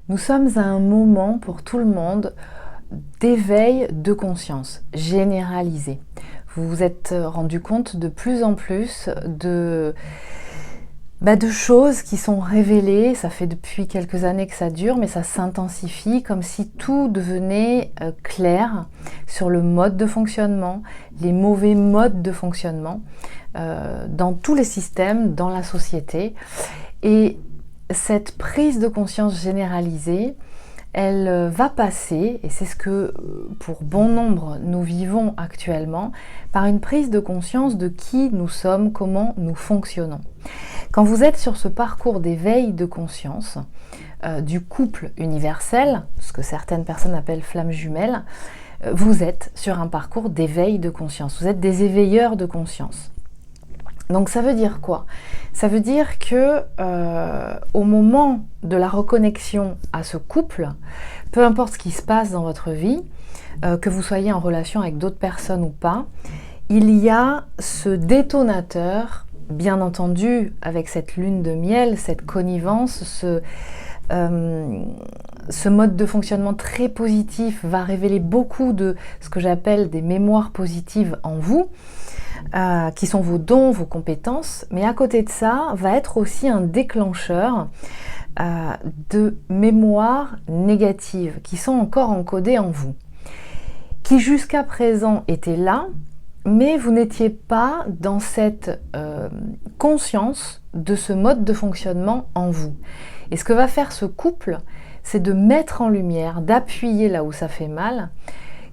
Nous sommes à un moment pour tout le monde d'éveil de conscience généralisé. Vous vous êtes rendu compte de plus en plus de choses qui sont révélées. Ça fait depuis quelques années que ça dure, mais ça s'intensifie comme si tout devenait clair sur le mode de fonctionnement, les mauvais modes de fonctionnement dans tous les systèmes, dans la société. Et cette prise de conscience généralisée, elle va passer, et c'est ce que pour bon nombre nous vivons actuellement, par une prise de conscience de qui nous sommes, comment nous fonctionnons. Quand vous êtes sur ce parcours d'éveil de conscience, du couple universel, ce que certaines personnes appellent flamme jumelle, vous êtes sur un parcours d'éveil de conscience, vous êtes des éveilleurs de conscience. Donc ça veut dire quoi? Ça veut dire que au moment de la reconnexion à ce couple, peu importe ce qui se passe dans votre vie, que vous soyez en relation avec d'autres personnes ou pas, il y a ce détonateur, bien entendu avec cette lune de miel, cette connivence, ce mode de fonctionnement très positif va révéler beaucoup de ce que j'appelle des mémoires positives en vous, qui sont vos dons, vos compétences, mais à côté de ça, va être aussi un déclencheur de mémoires négatives qui sont encore encodées en vous, qui jusqu'à présent étaient là, mais vous n'étiez pas dans cette conscience de ce mode de fonctionnement en vous. Et ce que va faire ce couple, c'est de mettre en lumière, d'appuyer là où ça fait mal,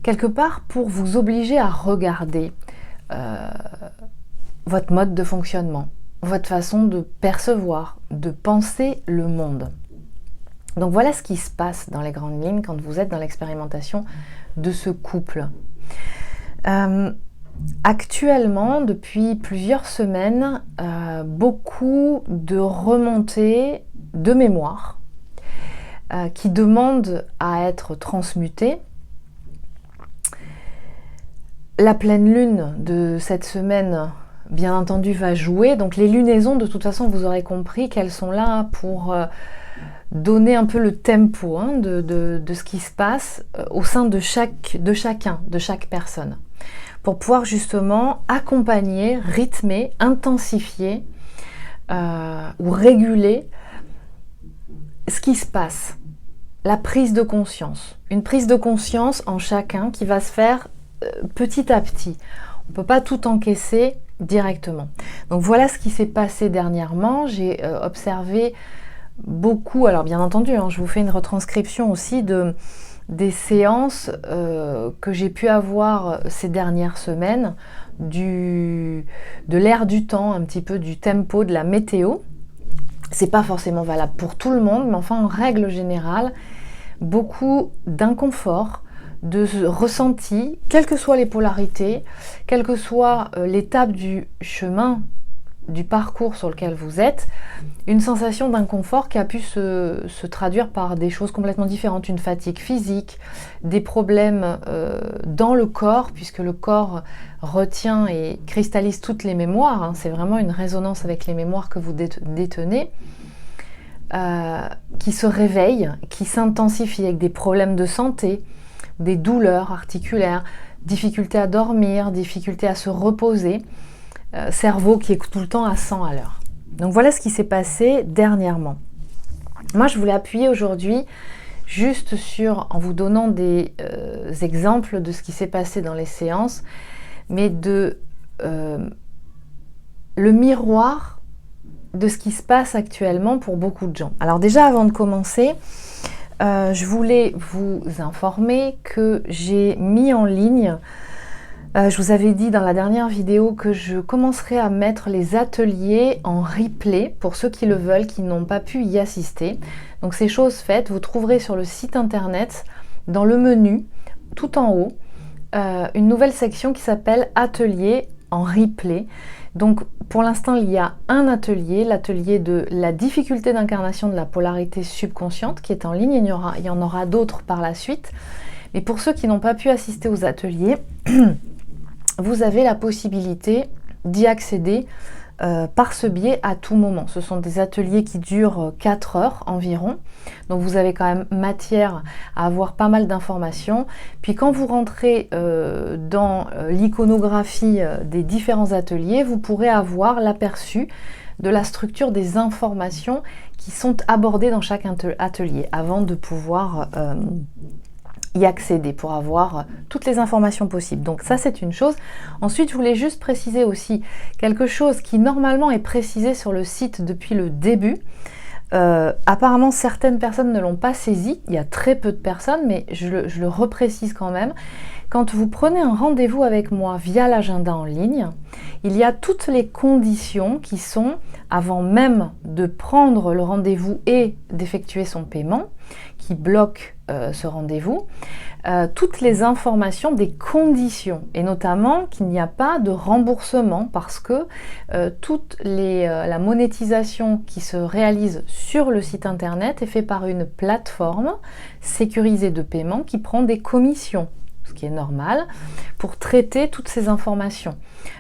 quelque part pour vous obliger à regarder votre mode de fonctionnement, votre façon de percevoir, de penser le monde. Donc voilà ce qui se passe dans les grandes lignes quand vous êtes dans l'expérimentation de ce couple. Actuellement, depuis plusieurs semaines, beaucoup de remontées de mémoire qui demandent à être transmutées. La pleine lune de cette semaine, bien entendu, va jouer. Donc les lunaisons, de toute façon, vous aurez compris qu'elles sont là pour donner un peu le tempo de ce qui se passe au sein de chaque personne. Pour pouvoir justement accompagner, rythmer, intensifier ou réguler ce qui se passe. La prise de conscience. Une prise de conscience en chacun qui va se faire petit à petit. On ne peut pas tout encaisser directement. Donc voilà ce qui s'est passé dernièrement. J'ai observé beaucoup, alors bien entendu, je vous fais une retranscription aussi des séances que j'ai pu avoir ces dernières semaines, de l'air du temps, un petit peu du tempo, de la météo. C'est pas forcément valable pour tout le monde, mais enfin en règle générale, beaucoup d'inconfort, de ressenti, quelles que soient les polarités, quelle que soit l'étape du chemin, du parcours sur lequel vous êtes, une sensation d'inconfort qui a pu se traduire par des choses complètement différentes, une fatigue physique, des problèmes dans le corps, puisque le corps retient et cristallise toutes les mémoires, c'est vraiment une résonance avec les mémoires que vous détenez, qui se réveillent, qui s'intensifient avec des problèmes de santé, des douleurs articulaires, difficulté à dormir, difficulté à se reposer, cerveau qui est tout le temps à 100 à l'heure. Donc voilà ce qui s'est passé dernièrement. Moi je voulais appuyer aujourd'hui juste en vous donnant des exemples de ce qui s'est passé dans les séances, mais le miroir de ce qui se passe actuellement pour beaucoup de gens. Alors déjà avant de commencer, je voulais vous informer que j'ai mis en ligne, je vous avais dit dans la dernière vidéo que je commencerai à mettre les ateliers en replay pour ceux qui le veulent, qui n'ont pas pu y assister. Donc c'est chose faite, vous trouverez sur le site internet, dans le menu, tout en haut, une nouvelle section qui s'appelle Atelier en replay. Donc pour l'instant il y a un atelier, l'atelier de la difficulté d'incarnation de la polarité subconsciente qui est en ligne, il y en aura d'autres par la suite. Mais pour ceux qui n'ont pas pu assister aux ateliers, vous avez la possibilité d'y accéder par ce biais à tout moment. Ce sont des ateliers qui durent 4 heures environ, donc vous avez quand même matière à avoir pas mal d'informations. Puis quand vous rentrez dans l'iconographie des différents ateliers, vous pourrez avoir l'aperçu de la structure des informations qui sont abordées dans chaque atelier avant de pouvoir y accéder pour avoir toutes les informations possibles. Donc ça, c'est une chose. Ensuite, je voulais juste préciser aussi quelque chose qui normalement est précisé sur le site depuis le début. Apparemment, certaines personnes ne l'ont pas saisi. Il y a très peu de personnes, mais je le reprécise quand même. Quand vous prenez un rendez-vous avec moi via l'agenda en ligne, il y a toutes les conditions qui sont, avant même de prendre le rendez-vous et d'effectuer son paiement, qui bloquent ce rendez-vous, toutes les informations des conditions, et notamment qu'il n'y a pas de remboursement parce que toute la monétisation qui se réalise sur le site internet est faite par une plateforme sécurisée de paiement qui prend des commissions, ce qui est normal, pour traiter toutes ces informations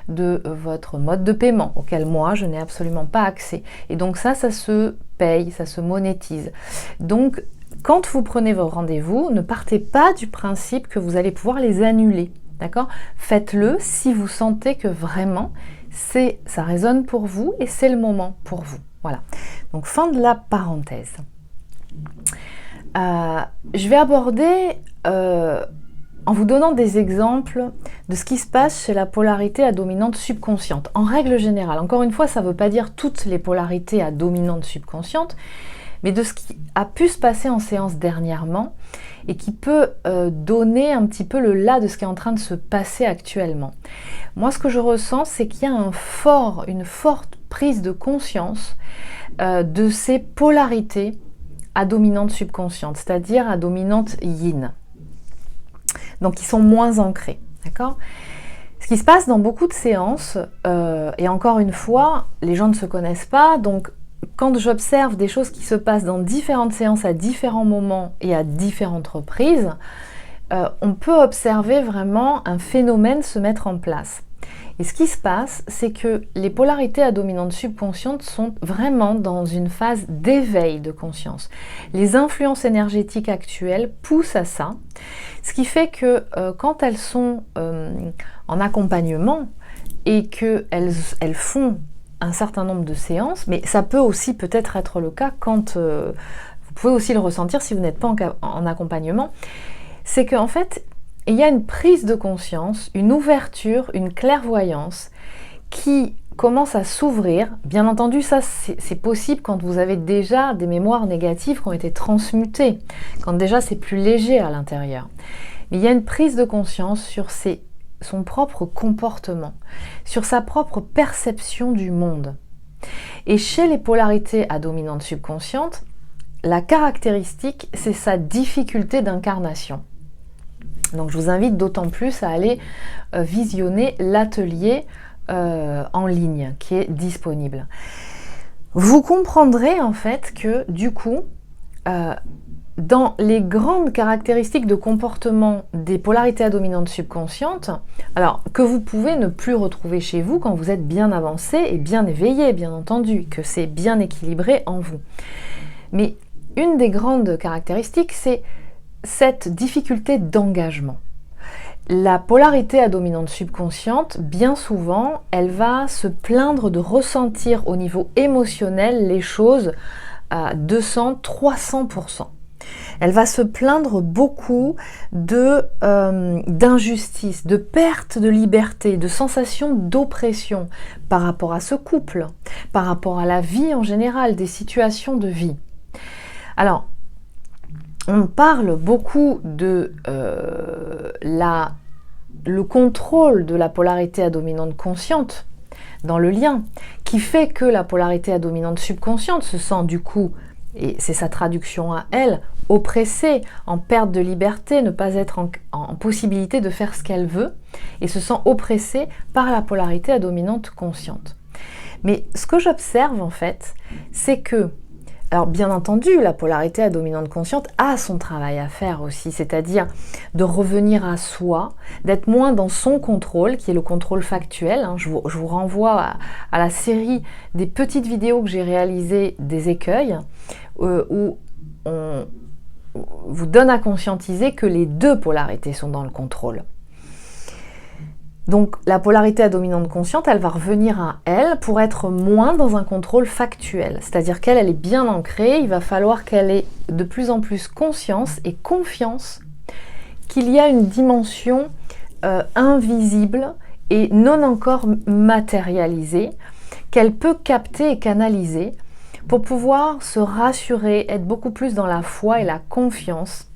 de votre mode de paiement, auquel moi, je n'ai absolument pas accès. Et donc ça se paye, ça se monétise. Donc, quand vous prenez vos rendez-vous, ne partez pas du principe que vous allez pouvoir les annuler, d'accord ? Faites-le si vous sentez que vraiment, ça résonne pour vous et c'est le moment pour vous. Voilà. Donc, fin de la parenthèse. Je vais aborder... en vous donnant des exemples de ce qui se passe chez la polarité à dominante subconsciente. En règle générale, encore une fois, ça ne veut pas dire toutes les polarités à dominante subconsciente, mais de ce qui a pu se passer en séance dernièrement et qui peut donner un petit peu le là de ce qui est en train de se passer actuellement. Moi, ce que je ressens, c'est qu'il y a une forte prise de conscience de ces polarités à dominante subconsciente, c'est-à-dire à dominante yin. Donc, ils sont moins ancrés, d'accord ? Ce qui se passe dans beaucoup de séances, et encore une fois, les gens ne se connaissent pas, donc quand j'observe des choses qui se passent dans différentes séances à différents moments et à différentes reprises, on peut observer vraiment un phénomène se mettre en place. Et ce qui se passe, c'est que les polarités à dominante subconsciente sont vraiment dans une phase d'éveil de conscience. Les influences énergétiques actuelles poussent à ça, ce qui fait que quand elles sont en accompagnement et qu'elles font un certain nombre de séances, mais ça peut aussi peut-être être le cas quand vous pouvez aussi le ressentir si vous n'êtes pas en accompagnement, c'est qu'en fait, il y a une prise de conscience, une ouverture, une clairvoyance qui commence à s'ouvrir. Bien entendu, ça c'est possible quand vous avez déjà des mémoires négatives qui ont été transmutées, quand déjà c'est plus léger à l'intérieur. Mais il y a une prise de conscience sur son propre comportement, sur sa propre perception du monde. Et chez les polarités à dominante subconsciente, la caractéristique, c'est sa difficulté d'incarnation. Donc je vous invite d'autant plus à aller visionner l'atelier en ligne qui est disponible. Vous comprendrez en fait que du coup, dans les grandes caractéristiques de comportement des polarités à dominante subconsciente, alors que vous pouvez ne plus retrouver chez vous quand vous êtes bien avancé et bien éveillé, bien entendu, que c'est bien équilibré en vous. Mais une des grandes caractéristiques, c'est cette difficulté d'engagement. La polarité à dominante subconsciente, bien souvent, elle va se plaindre de ressentir au niveau émotionnel les choses à 200, 300%. Elle va se plaindre beaucoup d'injustice, de perte de liberté, de sensation d'oppression par rapport à ce couple, par rapport à la vie en général, des situations de vie. Alors, on parle beaucoup de le contrôle de la polarité à dominante consciente dans le lien, qui fait que la polarité à dominante subconsciente se sent du coup, et c'est sa traduction à elle, oppressée, en perte de liberté, ne pas être en possibilité de faire ce qu'elle veut, et se sent oppressée par la polarité à dominante consciente. Mais ce que j'observe en fait, c'est que Alors bien entendu, la polarité à dominante consciente a son travail à faire aussi, c'est-à-dire de revenir à soi, d'être moins dans son contrôle, qui est le contrôle factuel. Hein. Je vous renvoie à la série des petites vidéos que j'ai réalisées des écueils, où on vous donne à conscientiser que les deux polarités sont dans le contrôle. Donc la polarité à dominante consciente, elle va revenir à elle pour être moins dans un contrôle factuel. C'est-à-dire qu'elle est bien ancrée, il va falloir qu'elle ait de plus en plus conscience et confiance qu'il y a une dimension invisible et non encore matérialisée, qu'elle peut capter et canaliser pour pouvoir se rassurer, être beaucoup plus dans la foi et la confiance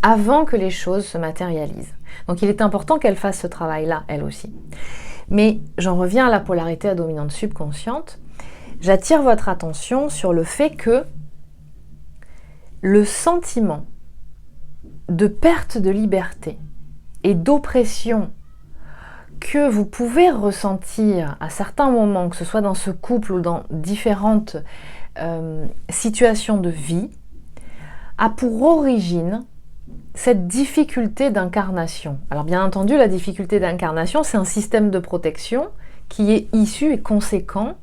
avant que les choses se matérialisent. Donc il est important qu'elle fasse ce travail-là, elle aussi. Mais j'en reviens à la polarité à dominante subconsciente. J'attire votre attention sur le fait que le sentiment de perte de liberté et d'oppression que vous pouvez ressentir à certains moments, que ce soit dans ce couple ou dans différentes situations de vie, a pour origine cette difficulté d'incarnation. Alors bien entendu, la difficulté d'incarnation, c'est un système de protection qui est issu et conséquent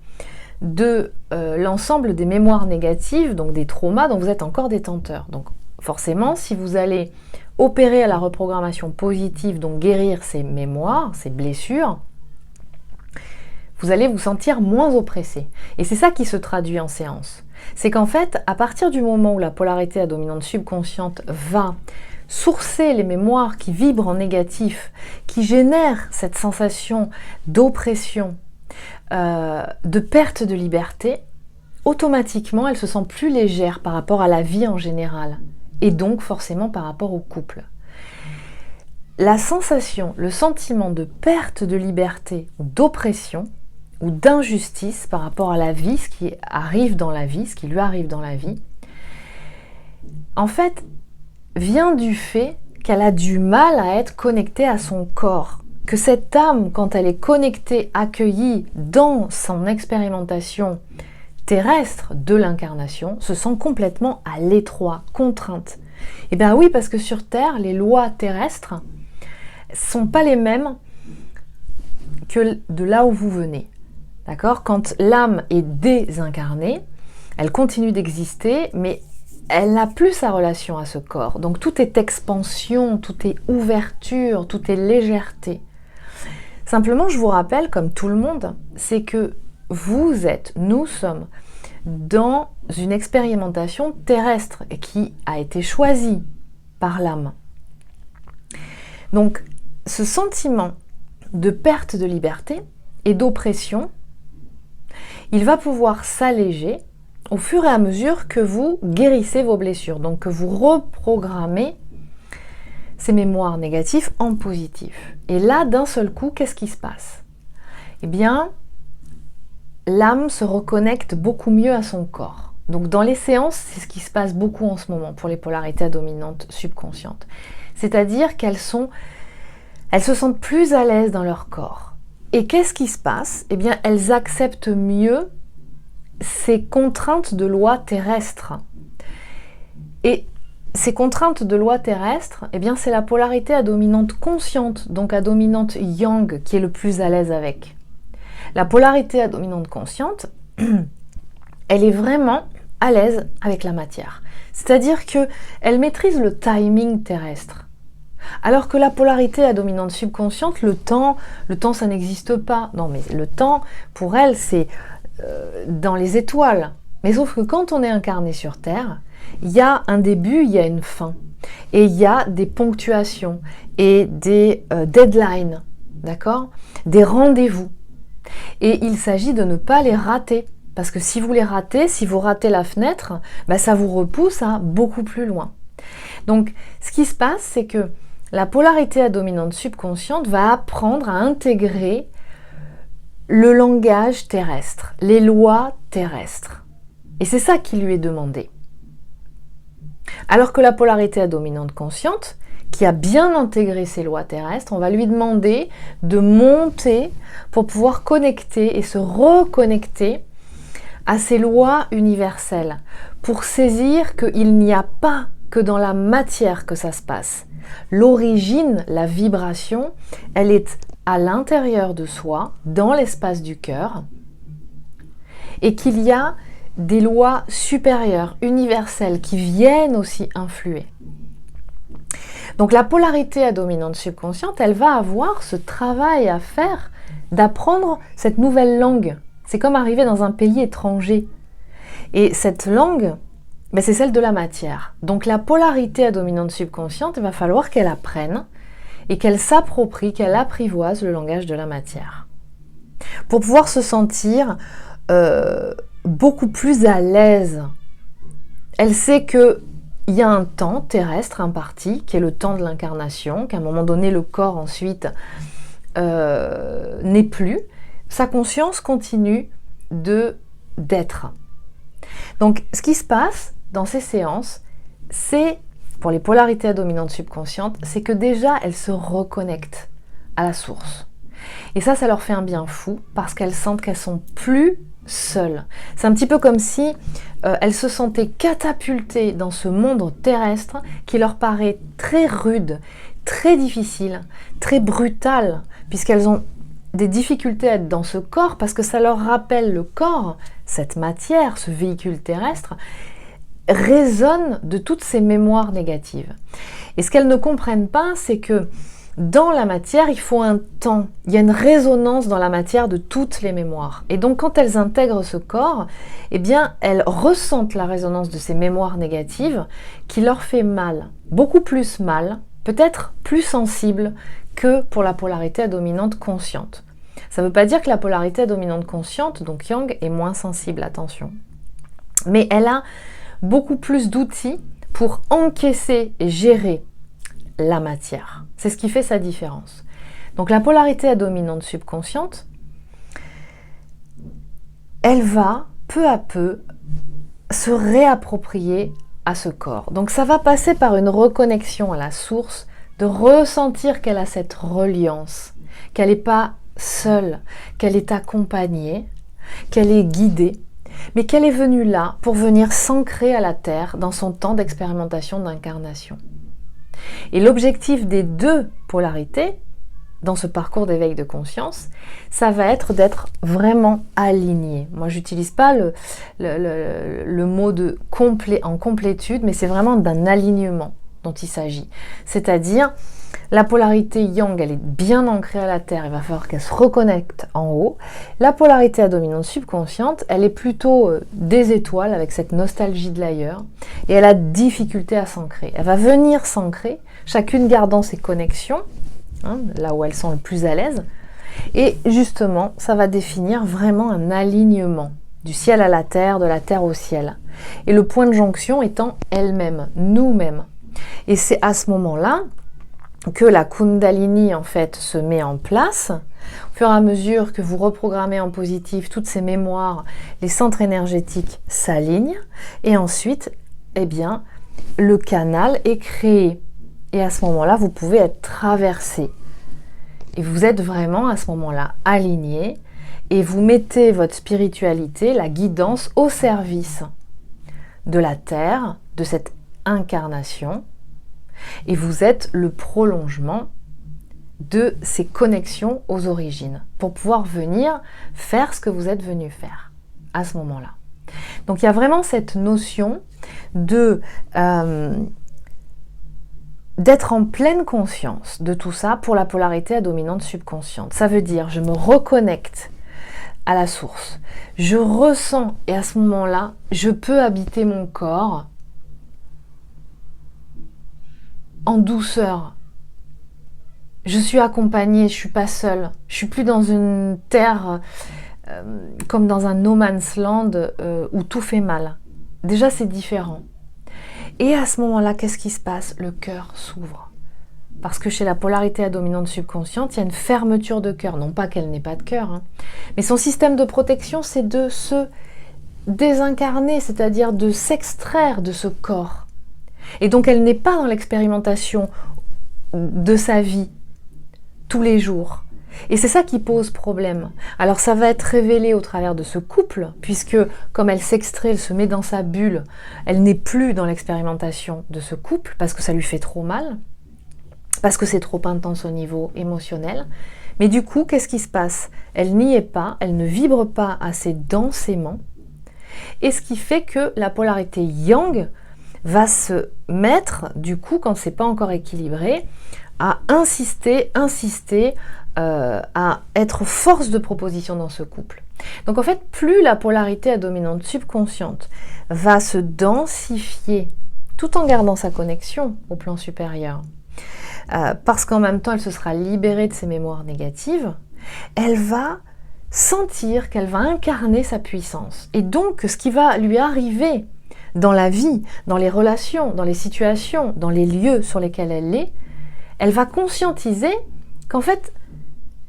de l'ensemble des mémoires négatives, donc des traumas dont vous êtes encore détenteur. Donc forcément, si vous allez opérer à la reprogrammation positive, donc guérir ces mémoires, ces blessures, vous allez vous sentir moins oppressé. Et c'est ça qui se traduit en séance. C'est qu'en fait, à partir du moment où la polarité à dominante subconsciente va sourcer les mémoires qui vibrent en négatif, qui génèrent cette sensation d'oppression, de perte de liberté, automatiquement, elle se sent plus légère par rapport à la vie en général, et donc forcément par rapport au couple. La sensation, le sentiment de perte de liberté ou d'oppression, ou d'injustice par rapport à la vie, ce qui arrive dans la vie, ce qui lui arrive dans la vie, en fait, vient du fait qu'elle a du mal à être connectée à son corps. Que cette âme, quand elle est connectée, accueillie dans son expérimentation terrestre de l'incarnation, se sent complètement à l'étroit, contrainte. Et bien oui, parce que sur Terre, les lois terrestres ne sont pas les mêmes que de là où vous venez. D'accord ? Quand l'âme est désincarnée, elle continue d'exister, mais elle n'a plus sa relation à ce corps. Donc tout est expansion, tout est ouverture, tout est légèreté. Simplement, je vous rappelle, comme tout le monde, c'est que nous sommes dans une expérimentation terrestre qui a été choisie par l'âme. Donc ce sentiment de perte de liberté et d'oppression, il va pouvoir s'alléger au fur et à mesure que vous guérissez vos blessures, donc que vous reprogrammez ces mémoires négatives en positif. Et là, d'un seul coup, qu'est-ce qui se passe ? Eh bien, l'âme se reconnecte beaucoup mieux à son corps. Donc dans les séances, c'est ce qui se passe beaucoup en ce moment pour les polarités à dominante subconsciente. C'est-à-dire qu'elles se sentent plus à l'aise dans leur corps. Et qu'est-ce qui se passe ? Eh bien, elles acceptent mieux ces contraintes de loi terrestre. Et ces contraintes de loi terrestre, eh bien, c'est la polarité à dominante consciente, donc à dominante yang, qui est le plus à l'aise avec. La polarité à dominante consciente, elle est vraiment à l'aise avec la matière. C'est-à-dire qu'elle maîtrise le timing terrestre. Alors que la polarité à dominante subconsciente, le temps ça n'existe pas. Non, mais le temps, pour elle, c'est dans les étoiles. Mais sauf que quand on est incarné sur Terre, il y a un début, il y a une fin. Et il y a des ponctuations et des deadlines, d'accord ? Des rendez-vous. Et il s'agit de ne pas les rater. Parce que si vous les ratez, si vous ratez la fenêtre, ça vous repousse à beaucoup plus loin. Donc, ce qui se passe, c'est que la polarité à dominante subconsciente va apprendre à intégrer le langage terrestre, les lois terrestres. Et c'est ça qui lui est demandé. Alors que la polarité à dominante consciente, qui a bien intégré ces lois terrestres, on va lui demander de monter pour pouvoir connecter et se reconnecter à ces lois universelles, pour saisir qu'il n'y a pas que dans la matière que ça se passe. L'origine, la vibration, elle est à l'intérieur de soi, dans l'espace du cœur, et qu'il y a des lois supérieures, universelles, qui viennent aussi influer. Donc la polarité à dominante subconsciente, elle va avoir ce travail à faire d'apprendre cette nouvelle langue. C'est comme arriver dans un pays étranger. Et cette langue, ben c'est celle de la matière. Donc la polarité à dominante subconsciente, il va falloir qu'elle apprenne et qu'elle s'approprie, qu'elle apprivoise le langage de la matière. Pour pouvoir se sentir beaucoup plus à l'aise. Elle sait qu'il y a un temps terrestre imparti, qui est le temps de l'incarnation, qu'à un moment donné, le corps ensuite n'est plus. Sa conscience continue d'être. Donc, ce qui se passe dans ces séances, c'est, pour les polarités à dominante subconsciente, c'est que déjà, elles se reconnectent à la source. Et ça leur fait un bien fou, parce qu'elles sentent qu'elles sont plus seules. C'est un petit peu comme si elles se sentaient catapultées dans ce monde terrestre qui leur paraît très rude, très difficile, très brutal, puisqu'elles ont des difficultés à être dans ce corps, parce que ça leur rappelle le corps, cette matière, ce véhicule terrestre, résonne de toutes ces mémoires négatives. Et ce qu'elles ne comprennent pas, c'est que dans la matière, il faut un temps. Il y a une résonance dans la matière de toutes les mémoires. Et donc, quand elles intègrent ce corps, eh bien, elles ressentent la résonance de ces mémoires négatives qui leur fait mal. Beaucoup plus mal, peut-être plus sensible que pour la polarité à dominante consciente. Ça ne veut pas dire que la polarité à dominante consciente, donc Yang, est moins sensible, attention. Mais elle a beaucoup plus d'outils pour encaisser et gérer la matière. C'est ce qui fait sa différence. Donc la polarité à dominante subconsciente, elle va peu à peu se réapproprier à ce corps. Donc ça va passer par une reconnexion à la source, de ressentir qu'elle a cette reliance, qu'elle n'est pas seule, qu'elle est accompagnée, qu'elle est guidée, mais qu'elle est venue là pour venir s'ancrer à la terre dans son temps d'expérimentation d'incarnation. Et l'objectif des deux polarités, dans ce parcours d'éveil de conscience, ça va être d'être vraiment aligné. Moi, j'utilise pas le mot de en complétude, mais c'est vraiment d'un alignement dont il s'agit. C'est-à-dire, la polarité yang, elle est bien ancrée à la terre, il va falloir qu'elle se reconnecte en haut. La polarité à dominante subconsciente, elle est plutôt des étoiles, avec cette nostalgie de l'ailleurs, et elle a difficulté à s'ancrer. Elle va venir s'ancrer, chacune gardant ses connexions, là où elles sont le plus à l'aise, et justement, ça va définir vraiment un alignement du ciel à la terre, de la terre au ciel. Et le point de jonction étant elle-même, nous-mêmes. Et c'est à ce moment-là que la Kundalini en fait se met en place. Au fur et à mesure que vous reprogrammez en positif toutes ces mémoires, les centres énergétiques s'alignent et ensuite, eh bien, le canal est créé. Et à ce moment-là, vous pouvez être traversé. Et vous êtes vraiment à ce moment-là aligné et vous mettez votre spiritualité, la guidance au service de la terre, de cette incarnation. Et vous êtes le prolongement de ces connexions aux origines pour pouvoir venir faire ce que vous êtes venu faire à ce moment-là. Donc il y a vraiment cette notion de d'être en pleine conscience de tout ça pour la polarité à dominante subconsciente. Ça veut dire je me reconnecte à la source, je ressens et à ce moment-là, je peux habiter mon corps en douceur. Je suis accompagnée, je suis pas seule. Je suis plus dans une terre comme dans un no man's land où tout fait mal. Déjà, c'est différent. Et à ce moment-là, qu'est-ce qui se passe? Le cœur s'ouvre. Parce que chez la polarité à dominante subconsciente, il y a une fermeture de cœur. Non pas qu'elle n'ait pas de cœur, mais son système de protection, c'est de se désincarner, c'est-à-dire de s'extraire de ce corps. Et donc elle n'est pas dans l'expérimentation de sa vie tous les jours. Et c'est ça qui pose problème. Alors ça va être révélé au travers de ce couple, puisque comme elle s'extrait, elle se met dans sa bulle, elle n'est plus dans l'expérimentation de ce couple, parce que ça lui fait trop mal, parce que c'est trop intense au niveau émotionnel. Mais du coup, qu'est-ce qui se passe? Elle n'y est pas, elle ne vibre pas assez densément, et ce qui fait que la polarité yang va se mettre, du coup, quand c'est pas encore équilibré, à insister, à être force de proposition dans ce couple. Donc en fait, plus la polarité à dominante subconsciente va se densifier, tout en gardant sa connexion au plan supérieur, parce qu'en même temps, elle se sera libérée de ses mémoires négatives, elle va sentir qu'elle va incarner sa puissance. Et donc, ce qui va lui arriver dans la vie, dans les relations, dans les situations, dans les lieux sur lesquels elle est, elle va conscientiser qu'en fait,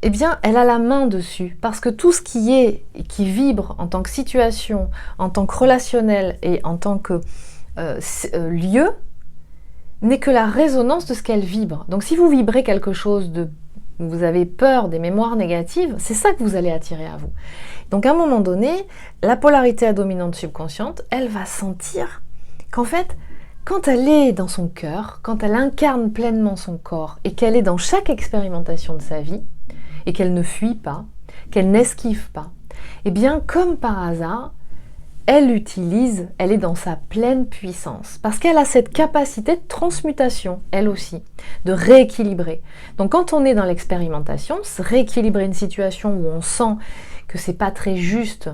eh bien, elle a la main dessus. Parce que tout ce qui vibre en tant que situation, en tant que relationnel et en tant que lieu, n'est que la résonance de ce qu'elle vibre. Donc si vous vibrez quelque chose vous avez peur des mémoires négatives, c'est ça que vous allez attirer à vous. Donc à un moment donné, la polarité à dominante subconsciente, elle va sentir qu'en fait, quand elle est dans son cœur, quand elle incarne pleinement son corps et qu'elle est dans chaque expérimentation de sa vie et qu'elle ne fuit pas, qu'elle n'esquive pas, eh bien comme par hasard, elle est dans sa pleine puissance parce qu'elle a cette capacité de transmutation, elle aussi, de rééquilibrer. Donc quand on est dans l'expérimentation, rééquilibrer une situation où on sent que c'est pas très juste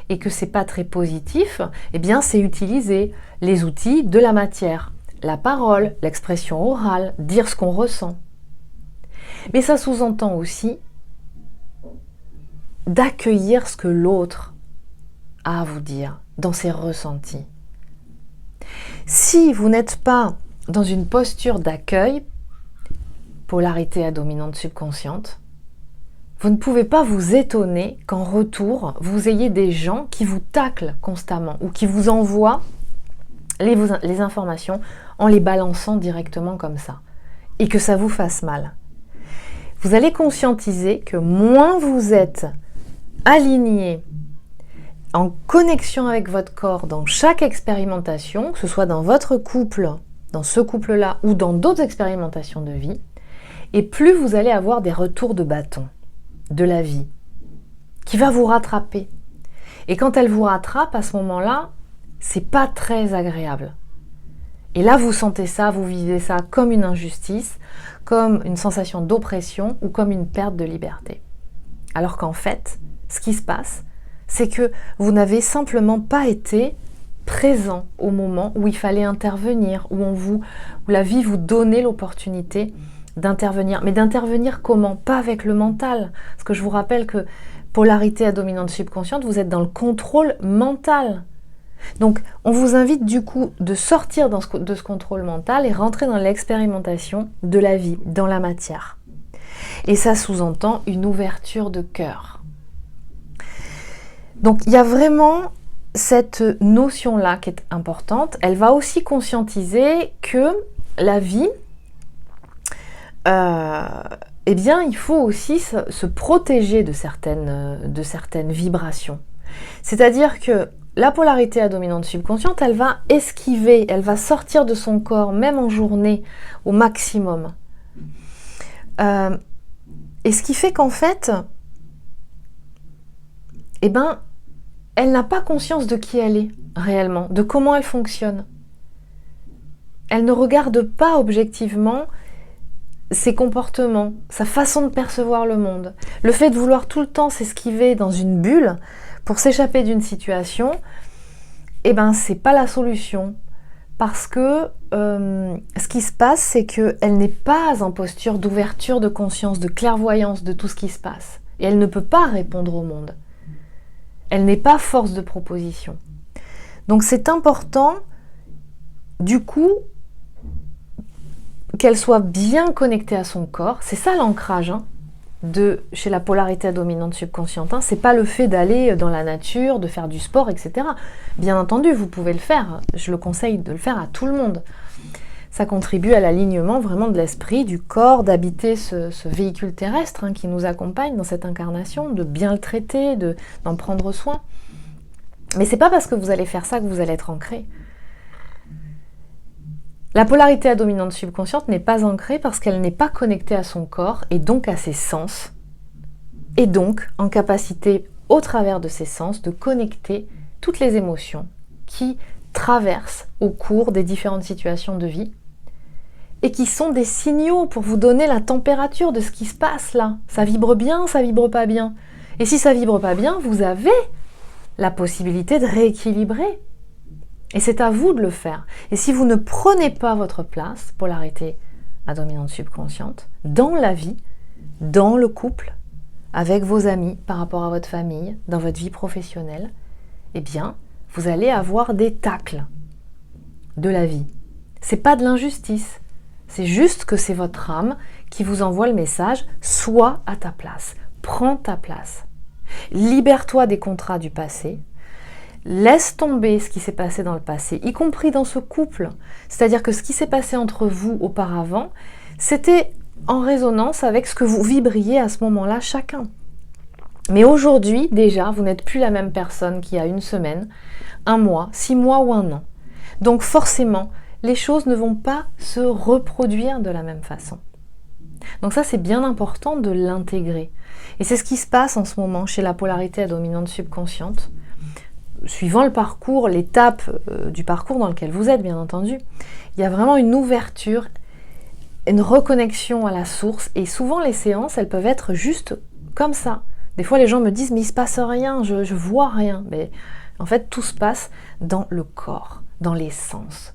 et que c'est pas très positif, eh bien c'est utiliser les outils de la matière, la parole, l'expression orale, dire ce qu'on ressent. Mais ça sous-entend aussi d'accueillir ce que l'autre a à vous dire dans ses ressentis. Si vous n'êtes pas dans une posture d'accueil, polarité à dominante subconsciente, vous ne pouvez pas vous étonner qu'en retour, vous ayez des gens qui vous taclent constamment ou qui vous envoient les informations en les balançant directement comme ça et que ça vous fasse mal. Vous allez conscientiser que moins vous êtes aligné, en connexion avec votre corps dans chaque expérimentation, que ce soit dans votre couple, dans ce couple-là ou dans d'autres expérimentations de vie, et plus vous allez avoir des retours de bâton de la vie qui va vous rattraper. Et quand elle vous rattrape, à ce moment-là, c'est pas très agréable. Et là, vous sentez ça, vous vivez ça comme une injustice, comme une sensation d'oppression ou comme une perte de liberté. Alors qu'en fait, ce qui se passe, c'est que vous n'avez simplement pas été présent au moment où il fallait intervenir, où la vie vous donnait l'opportunité d'intervenir. Mais d'intervenir comment? Pas avec le mental. Parce que je vous rappelle que polarité à dominante subconsciente, vous êtes dans le contrôle mental. Donc, on vous invite du coup de sortir de ce contrôle mental et rentrer dans l'expérimentation de la vie, dans la matière. Et ça sous-entend une ouverture de cœur. Donc il y a vraiment cette notion-là qui est importante. Elle va aussi conscientiser que la vie, eh bien, il faut aussi se protéger de certaines vibrations. C'est-à-dire que la polarité à dominante subconsciente, elle va esquiver, elle va sortir de son corps, même en journée, au maximum. Et ce qui fait qu'en fait, eh ben, elle n'a pas conscience de qui elle est réellement, de comment elle fonctionne. Elle ne regarde pas objectivement ses comportements, sa façon de percevoir le monde. Le fait de vouloir tout le temps s'esquiver dans une bulle pour s'échapper d'une situation, eh ben, c'est pas la solution. Parce que ce qui se passe, c'est qu'elle n'est pas en posture d'ouverture de conscience, de clairvoyance de tout ce qui se passe. Et elle ne peut pas répondre au monde. Elle n'est pas force de proposition. Donc c'est important, du coup, qu'elle soit bien connectée à son corps. C'est ça l'ancrage chez la polarité à dominante subconsciente. C'est pas le fait d'aller dans la nature, de faire du sport, etc. Bien entendu, vous pouvez le faire. Je le conseille de le faire à tout le monde. ça contribue à l'alignement vraiment de l'esprit, du corps, d'habiter ce véhicule terrestre qui nous accompagne dans cette incarnation, de bien le traiter, d'en prendre soin. Mais c'est pas parce que vous allez faire ça que vous allez être ancré. La polarité à dominante subconsciente n'est pas ancrée parce qu'elle n'est pas connectée à son corps et donc à ses sens, et donc en capacité, au travers de ses sens, de connecter toutes les émotions qui traversent au cours des différentes situations de vie et qui sont des signaux pour vous donner la température de ce qui se passe là. Ça vibre bien, ça vibre pas bien. Et si ça vibre pas bien, vous avez la possibilité de rééquilibrer. Et c'est à vous de le faire. Et si vous ne prenez pas votre place, polarité à dominante subconsciente, dans la vie, dans le couple, avec vos amis, par rapport à votre famille, dans votre vie professionnelle, eh bien, vous allez avoir des tacles de la vie. C'est pas de l'injustice. C'est juste que c'est votre âme qui vous envoie le message « Sois à ta place, prends ta place. Libère-toi des contrats du passé, laisse tomber ce qui s'est passé dans le passé, y compris dans ce couple. C'est-à-dire que ce qui s'est passé entre vous auparavant, c'était en résonance avec ce que vous vibriez à ce moment-là chacun. Mais aujourd'hui, déjà, vous n'êtes plus la même personne qu'il y a une semaine, un mois, 6 mois ou un an. Donc forcément, les choses ne vont pas se reproduire de la même façon. Donc ça, c'est bien important de l'intégrer. Et c'est ce qui se passe en ce moment chez la polarité à dominante subconsciente. Suivant le parcours, l'étape du parcours dans lequel vous êtes, bien entendu, il y a vraiment une ouverture, une reconnexion à la source. Et souvent, les séances, elles peuvent être juste comme ça. Des fois, les gens me disent « mais il ne se passe rien, je vois rien ». Mais en fait, tout se passe dans le corps, dans les sens.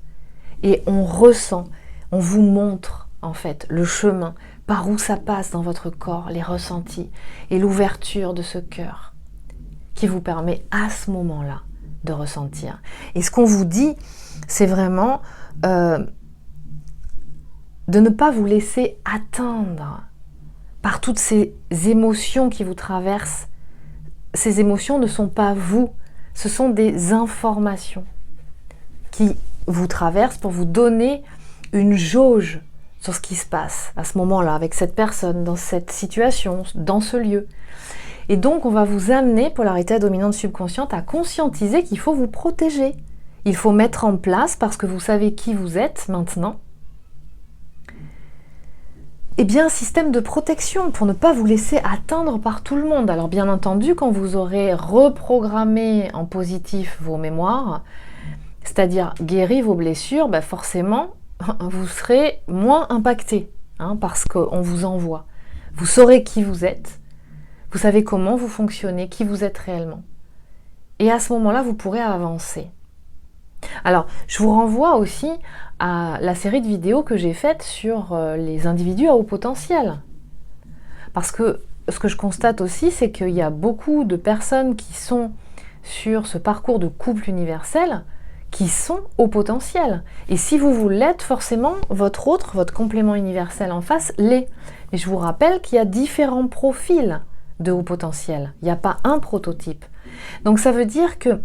Et on ressent, on vous montre en fait le chemin, par où ça passe dans votre corps, les ressentis et l'ouverture de ce cœur qui vous permet à ce moment-là de ressentir. Et ce qu'on vous dit, c'est vraiment de ne pas vous laisser atteindre par toutes ces émotions qui vous traversent. Ces émotions ne sont pas vous, ce sont des informations qui vous traversent pour vous donner une jauge sur ce qui se passe à ce moment-là, avec cette personne, dans cette situation, dans ce lieu. Et donc, on va vous amener, polarité à dominante subconsciente, à conscientiser qu'il faut vous protéger. Il faut mettre en place, parce que vous savez qui vous êtes maintenant, eh bien, un système de protection pour ne pas vous laisser atteindre par tout le monde. Alors, bien entendu, quand vous aurez reprogrammé en positif vos mémoires, c'est-à-dire guéri vos blessures, forcément, vous serez moins impacté, parce qu'on vous envoie. Vous saurez qui vous êtes, vous savez comment vous fonctionnez, qui vous êtes réellement. Et à ce moment-là, vous pourrez avancer. Alors, je vous renvoie aussi à la série de vidéos que j'ai faite sur les individus à haut potentiel. Parce que ce que je constate aussi, c'est qu'il y a beaucoup de personnes qui sont sur ce parcours de couple universel, qui sont au potentiel. Et si vous l'êtes, forcément, votre complément universel en face l'est. Mais je vous rappelle qu'il y a différents profils de haut potentiel. Il n'y a pas un prototype. Donc ça veut dire que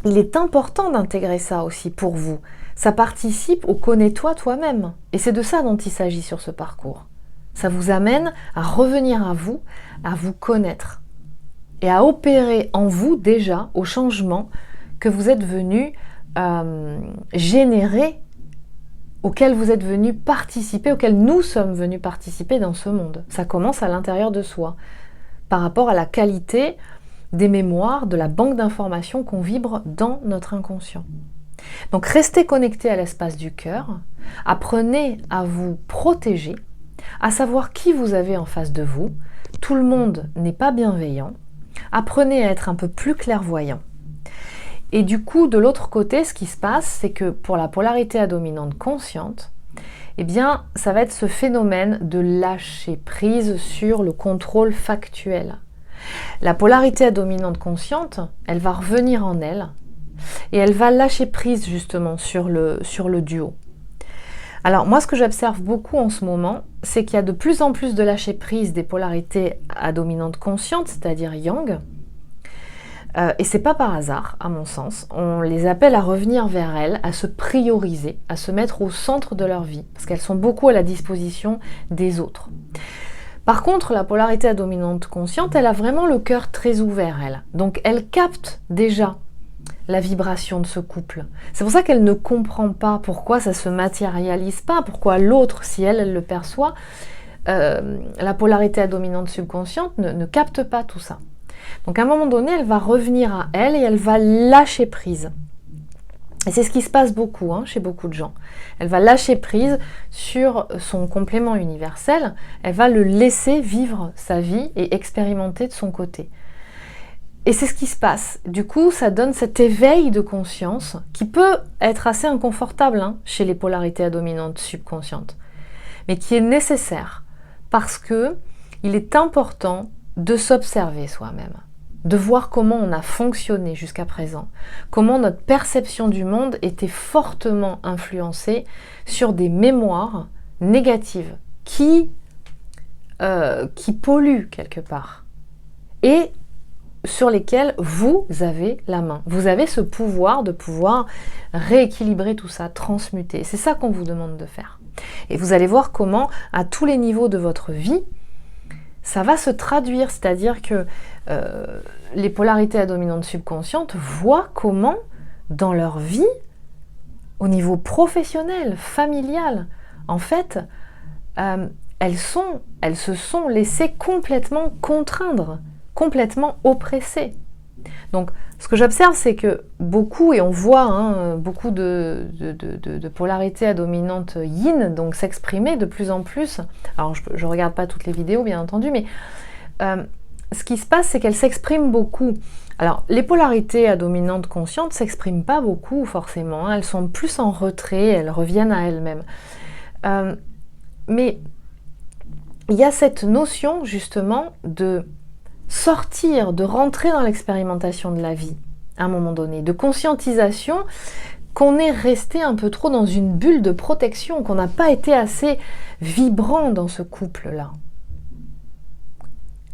il est important d'intégrer ça aussi pour vous. Ça participe au connais-toi toi-même. Et c'est de ça dont il s'agit sur ce parcours. Ça vous amène à revenir à vous connaître. Et à opérer en vous déjà au changement que vous êtes venu générer, auquel vous êtes venu participer, auquel nous sommes venus participer dans ce monde. Ça commence à l'intérieur de soi, par rapport à la qualité des mémoires, de la banque d'informations qu'on vibre dans notre inconscient. Donc restez connectés à l'espace du cœur, apprenez à vous protéger, à savoir qui vous avez en face de vous. Tout le monde n'est pas bienveillant. Apprenez à être un peu plus clairvoyant. Et du coup, de l'autre côté, ce qui se passe, c'est que pour la polarité à dominante consciente, eh bien, ça va être ce phénomène de lâcher prise sur le contrôle factuel. La polarité à dominante consciente, elle va revenir en elle et elle va lâcher prise justement sur le duo. Alors moi, ce que j'observe beaucoup en ce moment, c'est qu'il y a de plus en plus de lâcher prise des polarités à dominante consciente, c'est-à-dire yang, Et c'est pas par hasard, à mon sens. On les appelle à revenir vers elles, à se prioriser, à se mettre au centre de leur vie, parce qu'elles sont beaucoup à la disposition des autres. Par contre, la polarité à dominante consciente, elle a vraiment le cœur très ouvert, elle. Donc elle capte déjà la vibration de ce couple. C'est pour ça qu'elle ne comprend pas pourquoi ça se matérialise pas, pourquoi l'autre, si elle le perçoit, la polarité à dominante subconsciente ne capte pas tout ça. Donc à un moment donné, elle va revenir à elle et elle va lâcher prise. Et c'est ce qui se passe beaucoup chez beaucoup de gens. Elle va lâcher prise sur son complément universel, elle va le laisser vivre sa vie et expérimenter de son côté. Et c'est ce qui se passe. Du coup, ça donne cet éveil de conscience qui peut être assez inconfortable chez les polarités à dominante subconsciente, mais qui est nécessaire parce que il est important de s'observer soi-même, de voir comment on a fonctionné jusqu'à présent, comment notre perception du monde était fortement influencée sur des mémoires négatives qui polluent quelque part et sur lesquelles vous avez la main. Vous avez ce pouvoir de pouvoir rééquilibrer tout ça, transmuter. C'est ça qu'on vous demande de faire. Et vous allez voir comment, à tous les niveaux de votre vie, ça va se traduire, c'est-à-dire que les polarités à dominante subconsciente voient comment, dans leur vie, au niveau professionnel, familial, en fait, elles se sont laissées complètement contraindre, complètement oppressées. Donc, ce que j'observe, c'est que beaucoup, et on voit beaucoup de polarité à dominante yin, donc s'exprimer de plus en plus. Alors, je ne regarde pas toutes les vidéos, bien entendu, mais ce qui se passe, c'est qu'elles s'expriment beaucoup. Alors, les polarités à dominante consciente ne s'expriment pas beaucoup, forcément. Elles sont plus en retrait, elles reviennent à elles-mêmes. Mais il y a cette notion, justement, de sortir, de rentrer dans l'expérimentation de la vie, à un moment donné, de conscientisation, qu'on est resté un peu trop dans une bulle de protection, qu'on n'a pas été assez vibrant dans ce couple-là,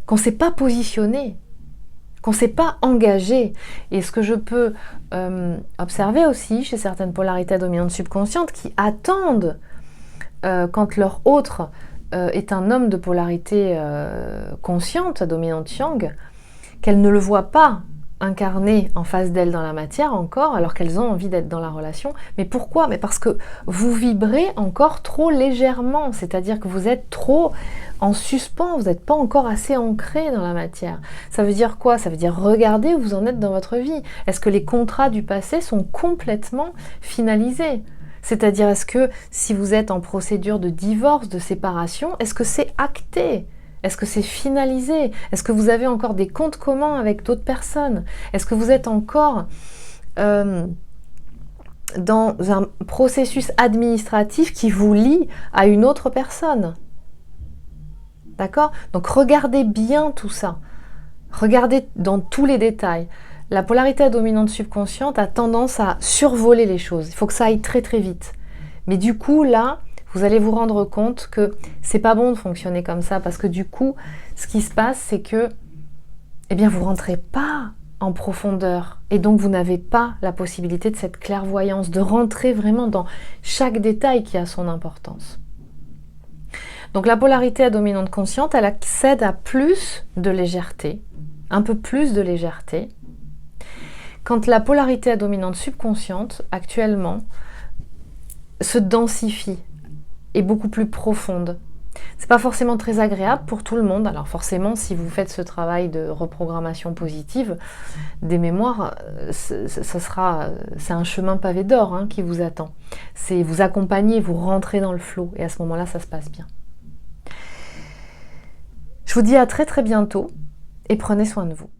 qu'on ne s'est pas positionné, qu'on ne s'est pas engagé. Et ce que je peux observer aussi chez certaines polarités à dominante subconsciente qui attendent quand leur autre est un homme de polarité consciente, à dominante yang, qu'elles ne le voient pas incarné en face d'elles dans la matière encore, alors qu'elles ont envie d'être dans la relation. Mais pourquoi ? Mais parce que vous vibrez encore trop légèrement, c'est-à-dire que vous êtes trop en suspens, vous n'êtes pas encore assez ancré dans la matière. Ça veut dire quoi ? Ça veut dire regardez où vous en êtes dans votre vie. Est-ce que les contrats du passé sont complètement finalisés ? C'est-à-dire, est-ce que si vous êtes en procédure de divorce, de séparation, est-ce que c'est acté ? Est-ce que c'est finalisé ? Est-ce que vous avez encore des comptes communs avec d'autres personnes ? Est-ce que vous êtes encore dans un processus administratif qui vous lie à une autre personne ? D'accord ? Donc regardez bien tout ça. Regardez dans tous les détails. La polarité à dominante subconsciente a tendance à survoler les choses. Il faut que ça aille très très vite. Mais du coup, là, vous allez vous rendre compte que c'est pas bon de fonctionner comme ça parce que du coup, ce qui se passe, c'est que vous rentrez pas en profondeur et donc vous n'avez pas la possibilité de cette clairvoyance, de rentrer vraiment dans chaque détail qui a son importance. Donc la polarité à dominante consciente, elle accède à plus de légèreté, un peu plus de légèreté, quand la polarité à dominante subconsciente, actuellement, se densifie, est beaucoup plus profonde. C'est pas forcément très agréable pour tout le monde. Alors forcément, si vous faites ce travail de reprogrammation positive des mémoires, c'est un chemin pavé d'or qui vous attend. C'est vous accompagner, vous rentrer dans le flow, et à ce moment-là, ça se passe bien. Je vous dis à très très bientôt, et prenez soin de vous.